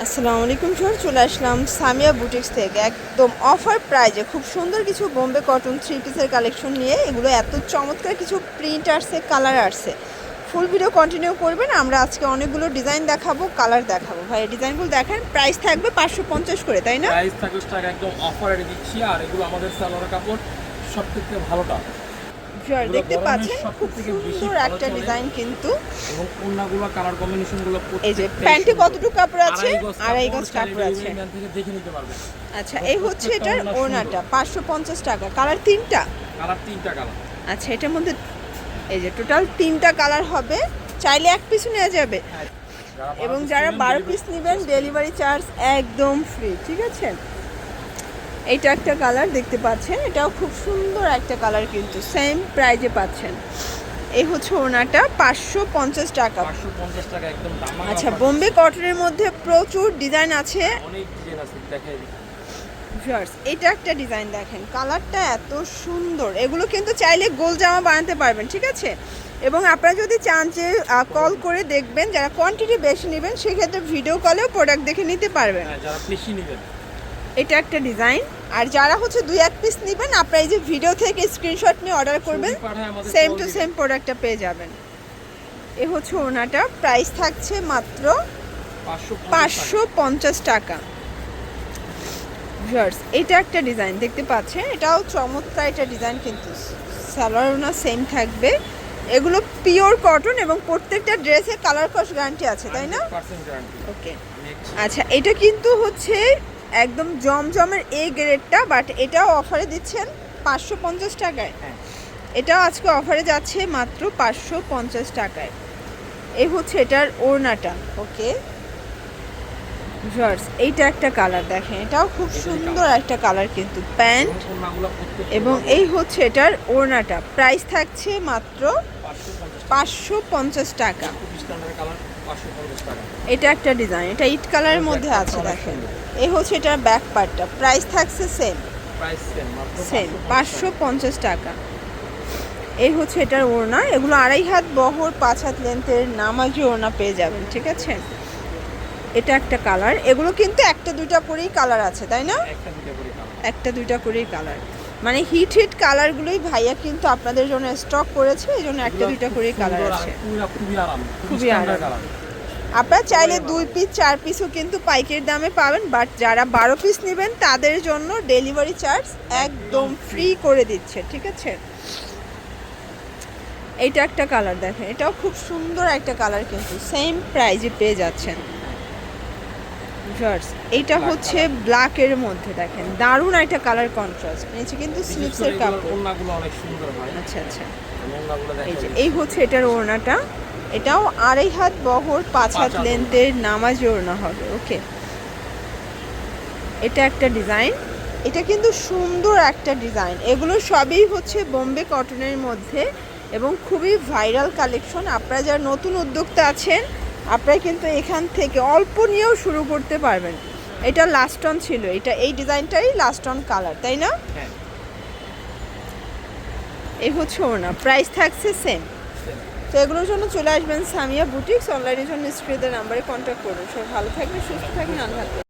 আসসালামু আলাইকুম স্যার, চলে আসলাম সামিয়া বুটিক্স থেকে একদম অফার প্রাইজে খুব সুন্দর কিছু বোম্বে কটন থ্রি পিসের কালেকশন নিয়ে। এগুলো এত চমৎকার কিছু প্রিন্ট আসছে, কালার আসছে। ফুল ভিডিও কন্টিনিউ করবেন। আমরা আজকে অনেকগুলো ডিজাইন দেখাবো, কালার দেখাবো। ভাই ডিজাইনগুলো দেখেন, প্রাইস থাকবে 550 করে, তাই না? প্রাইস থাকবে টাকা একদম অফারে দিচ্ছি। আর এগুলো আমাদের সালোয়ার কাপড় সবথেকে ভালোটা দেখতে পাচ্ছেন খুব সুন্দর একটা ডিজাইন কিন্তু। এবং ওন্নাগুলো কালার কম্বিনেশনগুলো এই যে প্যান্টে কতটুকু কাপড় আছে? আড়াই গজ কাপড় আছে। থেকে দেখে নিতে পারবেন। আচ্ছা, এই হচ্ছে এটার ওড়নাটা 550 টাকা। কালার তিনটা? কালার তিনটা কালার। আচ্ছা, এটার মধ্যে এই যে টোটাল তিনটা কালার হবে। চাইলে এক পিসও নেওয়া যাবে। এবং যারা 12 পিস নেবেন ডেলিভারি চার্জ একদম ফ্রি, ঠিক আছে? এইটা একটা কালার দেখতে পাচ্ছেন, এটাও খুব সুন্দর একটা কালার কিন্তু সেম প্রাইজে পাচ্ছেন। এই হচ্ছে ওনাটা 550 টাকা। 550 টাকা একদম দাম। আচ্ছা, বোম্বে কটনের মধ্যে প্রচুর ডিজাইন আছে, অনেক ডিজাইন আছে, দেখাই দিই। ভিউয়ার্স, এটা একটা ডিজাইন দেখেন, কালারটা এত সুন্দর। এগুলো কিন্তু চাইলে গোল জামা বানাতে পারবেন, ঠিক আছে? এবং আপনারা যদি চান যে কল করে দেখবেন, যারা কোয়ান্টিটি বেশি নেবেন সেক্ষেত্রে ভিডিও কলেও প্রোডাক্ট দেখে নিতে পারবেন। যারা বেশি নেবেন এটা একটা ডিজাইন। আর যারা হচ্ছে 2-1 পিস নেবেন, আপনারা এই যে ভিডিও থেকে স্ক্রিনশট নিয়ে অর্ডার করবেন, সেম টু সেম প্রোডাক্টটা পেয়ে যাবেন। এ হচ্ছে ওনাটা, প্রাইস থাকছে মাত্র 550 টাকা। ভিউয়ার্স, এটা একটা ডিজাইন দেখতে পাচ্ছেন, এটাও চমৎকার একটা ডিজাইন কিন্তু। সালোয়ার ওনা সেম থাকবে। এগুলো পিওর কটন এবং প্রত্যেকটা ড্রেসে কালার কস গ্যারান্টি আছে, তাই না? ওকে। আচ্ছা, এটা কিন্তু হচ্ছে একদম জমজমের এ গ্রেডটা, বাট এটাও অফারে দিচ্ছেন 550 টাকায়। এটাও আজকে অফারে যাচ্ছে মাত্র 550 টাকায়। এই হচ্ছে এটার ওড়নাটা। ওকে ভিউয়ার্স, এইটা একটা কালার দেখেন, এটাও খুব সুন্দর একটা কালার কিন্তু, প্যান্ট। এবং এই হচ্ছে এটার ওড়নাটা, প্রাইস থাকছে মাত্র 550 টাকা। এটা একটা ডিজাইন, এটা ইট কালারের মধ্যে আছে দেখেন। এই হচ্ছে এটার ব্যাক পার্টটা, প্রাইস থাকছে সেম 550 টাকা। এই হচ্ছে এটার ওড়না। এগুলো 2.5 হাত বহর, 5 হাত লেন্থের নামাজি ওড়না পেয়ে যাবেন, ঠিক আছে? এটা একটা কালার। এগুলো কিন্তু একটা দুইটা করেই কালার আছে, তাই না? একটা দুইটা করেই কালার, মানে হিট কালারগুলোই ভাইয়া কিন্তু আপনাদের জন্য স্টক করেছে, এই জন্য একটা দুইটা করেই কালার আছে। খুবই আরাম। আপনারা চাইলে 2 পিস 4 পিসও কিন্তু পাইকারি দামে পাবেন, বাট যারা 12 পিস নেবেন তাদের জন্য ডেলিভারি চার্জ একদম ফ্রি করে দিচ্ছে, ঠিক আছে? এইটা একটা কালার দেখেন, এটাও খুব সুন্দর একটা কালার কিন্তু সেম প্রাইজে পেয়ে যাচ্ছেন। ভিউয়ার্স, এইটা হচ্ছে ব্ল্যাকের মধ্যে দেখেন, দারুণ একটা কালার কন্ট্রাস্ট। নিচে কিন্তু স্লিপসের কাপড়। ওড়নাগুলো অনেক সুন্দর হয়। আচ্ছা আচ্ছা, ওড়নাগুলো এই যে দেখেন। এই হচ্ছে এটার ওড়নাটা। এটাও 2.5 হাত বহর, 5 হাত লেন্থের নামাজ ওড়না হবে। ওকে, এটা একটা ডিজাইন, এটা কিন্তু সুন্দর একটা ডিজাইন। এগুলো সবই হচ্ছে বোম্বে কটনের মধ্যে এবং খুবই ভাইরাল কালেকশন। আপনারা যারা নতুন উদ্যোক্তা আছেন, আপনারা কিন্তু এখান থেকে অল্প নিয়েও শুরু করতে পারবেন। এটা লাস্ট অন ছিল, এটা এই ডিজাইনটাই লাস্ট অন কালার, তাই না? এই হচ্ছে ওড়না, প্রাইস থাকছে সেম। তো এগুলোর জন্য চলে আসবেন সামিয়া বুটিক্স। অনলাইনের জন্য স্ক্রিনের নাম্বারে কন্ট্যাক্ট করুন। সবাই ভালো থাকবেন, সুস্থ থাকবেন, আল্লাহ হাফেজ।